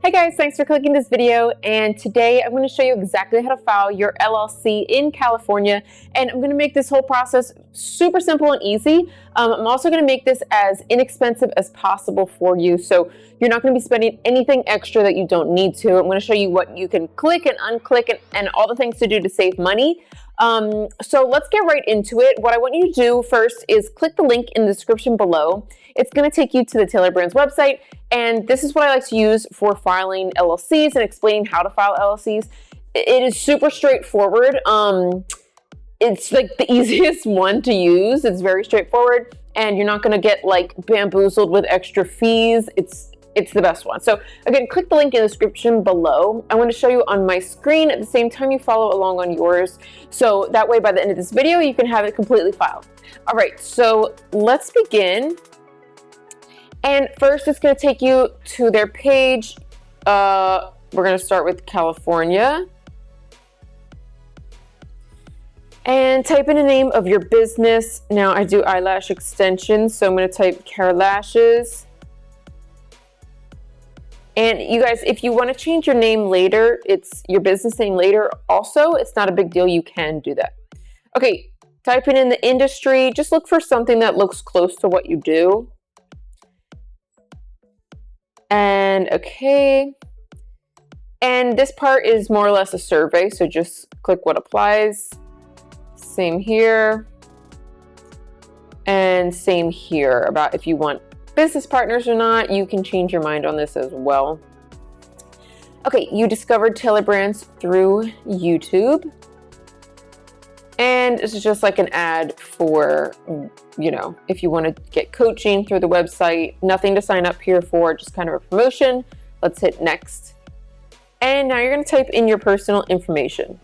Hey guys, thanks for clicking this video, and today I'm going to show you exactly how to file your LLC in California, and I'm going to make this whole process super simple and easy. I'm also going to make this as inexpensive as possible for you, so you're not going to be spending anything extra that you don't need to. I'm going to show you what you can click and unclick and all the things to do to save money. So let's get right into it. What I want you to do first is click the link in the description below. It's going to take you to the Taylor Brands website, and this is what I like to use for filing LLCs and explaining how to file LLCs. It is super straightforward. It's like the easiest one to use. It's very straightforward, and you're not going to get like bamboozled with extra fees. It's the best one. So again, click the link in the description below. I want to show you on my screen at the same time you follow along on yours. So that way by the end of this video, you can have it completely filed. All right, so let's begin. And first it's going to take you to their page. We're going to start with California. And type in the name of your business. Now I do eyelash extensions, so I'm going to type Care Lashes. And you guys, if you want to change your name later, it's your business name later also, it's not a big deal. You can do that. Okay, type in the industry. Just look for something that looks close to what you do. And okay. And this part is more or less a survey, so just click what applies. Same here. And same here about if you want business partners or not. You can change your mind on this as well. Okay, you discovered Taylor Brands through YouTube. And this is just like an ad for, you know, if you want to get coaching through the website. Nothing to sign up here for, just kind of a promotion. Let's hit next. And now you're going to type in your personal information.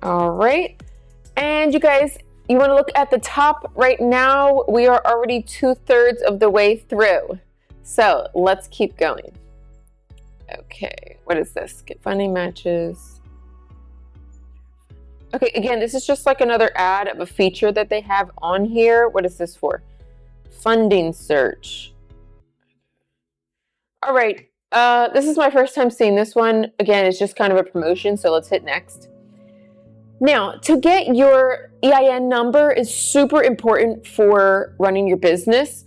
All right, and you guys, you want to look at the top right now. We are already 2/3 of the way through. So let's keep going. Okay, what is this? Get funding matches. Okay, again, this is just like another ad of a feature that they have on here. What is this for? Funding search. All right, this is my first time seeing this one. Again, it's just kind of a promotion, so let's hit next. Now, to get your EIN number is super important for running your business.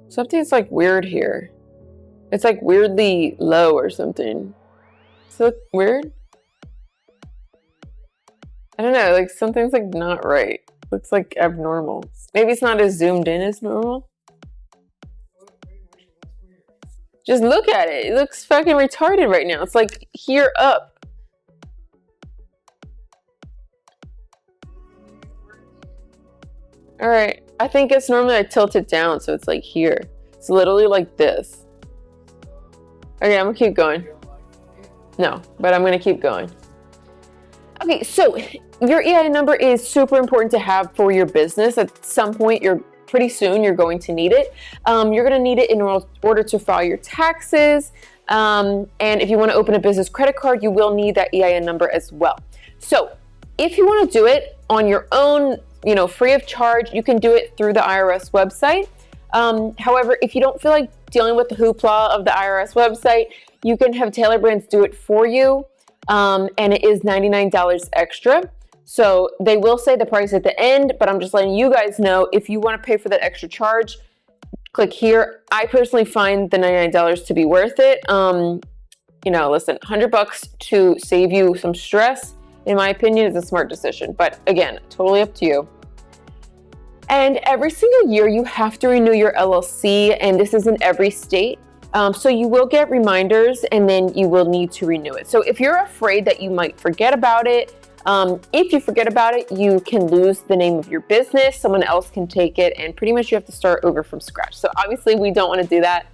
Something's like weird here. It's like weirdly low or something. Does it look weird? I don't know, like something's like not right. Looks like abnormal. Maybe it's not as zoomed in as normal. Just look at it. It looks fucking retarded right now. It's like here up. All right. I think it's normally I tilt it down, so it's like here. It's literally like this. Okay, I'm gonna keep going. No, but I'm gonna keep going. Okay, so your EIN number is super important to have for your business. At some point, pretty soon you're going to need it. You're going to need it in order to file your taxes. And if you want to open a business credit card, you will need that EIN number as well. So if you want to do it on your own, you know, free of charge, you can do it through the IRS website. However, if you don't feel like dealing with the hoopla of the IRS website, you can have Taylor Brands do it for you. And it is $99 extra. So they will say the price at the end, but I'm just letting you guys know if you want to pay for that extra charge, click here. I personally find the $99 to be worth it. You know, listen, $100 to save you some stress, in my opinion, is a smart decision. But again, totally up to you. And every single year you have to renew your LLC, and this is in every state. So you will get reminders, and then you will need to renew it. So if you're afraid that you might forget about it, if you forget about it, you can lose the name of your business. Someone else can take it, and pretty much you have to start over from scratch. So obviously we don't want to do that.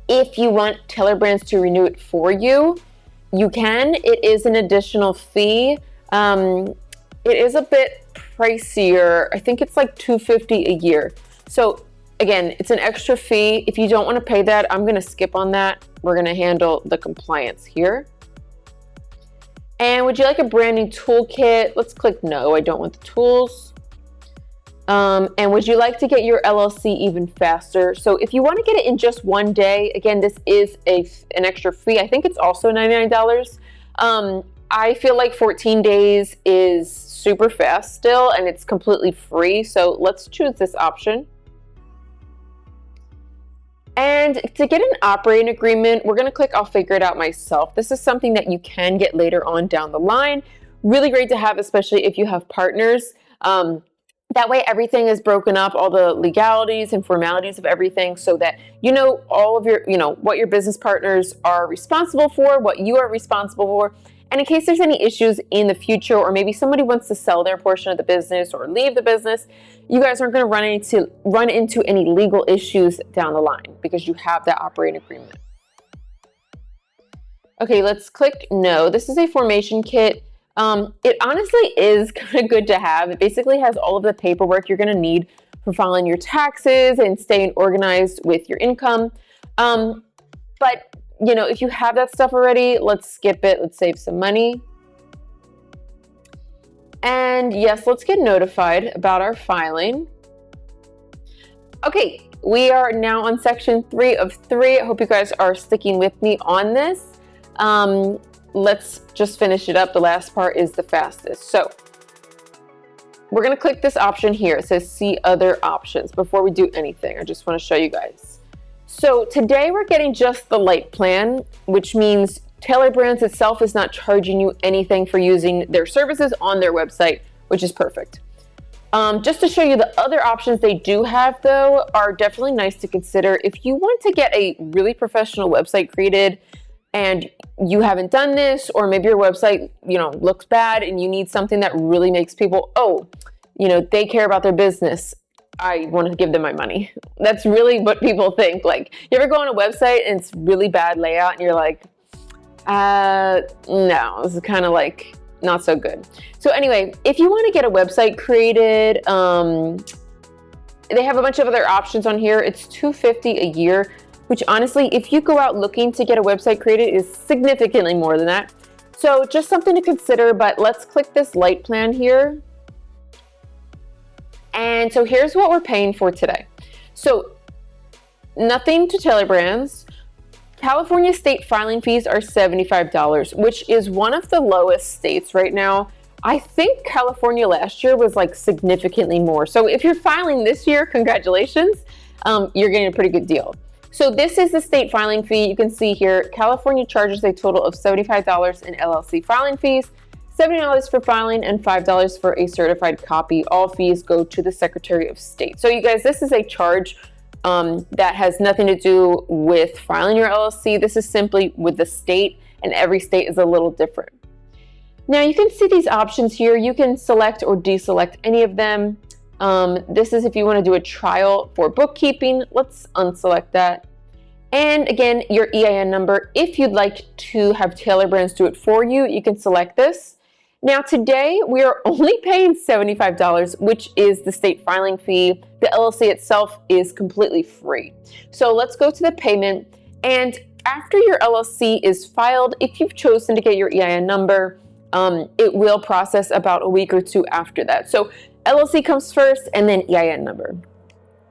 if you want Taylor Brands to renew it for you, you can. It is an additional fee. It is a bit pricier. I think it's like $250 a year. So again, it's an extra fee. If you don't want to pay that, I'm going to skip on that. We're going to handle the compliance here. And would you like a branding toolkit? Let's click no. I don't want the tools. And would you like to get your LLC even faster? So if you want to get it in just one day, again, this is an extra fee. I think it's also $99. I feel like 14 days is super fast still, and it's completely free. So let's choose this option. And to get an operating agreement, we're going to click I'll figure it out myself. This is something that you can get later on down the line. Really great to have, especially if you have partners. That way everything is broken up, all the legalities and formalities of everything, so that you know all of your, what your business partners are responsible for, what you are responsible for. And in case there's any issues in the future, or maybe somebody wants to sell their portion of the business or leave the business, you guys aren't going to run into any legal issues down the line because you have that operating agreement. Okay, let's click no. This is a formation kit. It honestly is kind of good to have. It basically has all of the paperwork you're going to need for filing your taxes and staying organized with your income. But if you have that stuff already, let's skip it. Let's save some money. And yes, let's get notified about our filing. Okay, we are now on section 3 of 3. I hope you guys are sticking with me on this. Let's just finish it up. The last part is the fastest. So we're going to click this option here. It says see other options. Before we do anything, I just want to show you guys. So today we're getting just the light plan, which means Taylor Brands itself is not charging you anything for using their services on their website, which is perfect. Just to show you the other options they do have, though, are definitely nice to consider. If you want to get a really professional website created and you haven't done this, or maybe your website, looks bad and you need something that really makes people, they care about their business, I want to give them my money. That's really what people think. Like, you ever go on a website and it's really bad layout and you're like, no, this is kind of like not so good. So anyway, if you want to get a website created, they have a bunch of other options on here. It's $250 a year, which honestly, if you go out looking to get a website created, is significantly more than that. So just something to consider, but let's click this light plan here. And so here's what we're paying for today. So nothing to Taylor Brands. California state filing fees are $75, which is one of the lowest states right now. I think California last year was like significantly more. So if you're filing this year, congratulations, you're getting a pretty good deal. So this is the state filing fee. You can see here, California charges a total of $75 in LLC filing fees, $70 for filing, and $5 for a certified copy. All fees go to the Secretary of State. So you guys, this is a charge that has nothing to do with filing your LLC. This is simply with the state, and every state is a little different. Now you can see these options here. You can select or deselect any of them. This is if you want to do a trial for bookkeeping. Let's unselect that. And again, your EIN number. If you'd like to have Taylor Brands do it for you, you can select this. Now today we are only paying $75, which is the state filing fee. The LLC itself is completely free. So let's go to the payment. And after your LLC is filed, if you've chosen to get your EIN number, it will process about a week or two after that. So LLC comes first and then EIN number.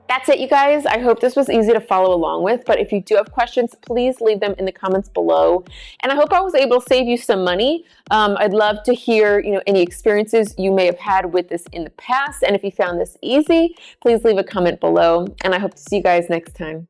That's it, you guys. I hope this was easy to follow along with, but if you do have questions, please leave them in the comments below. And I hope I was able to save you some money. I'd love to hear, any experiences you may have had with this in the past. And if you found this easy, please leave a comment below. And I hope to see you guys next time.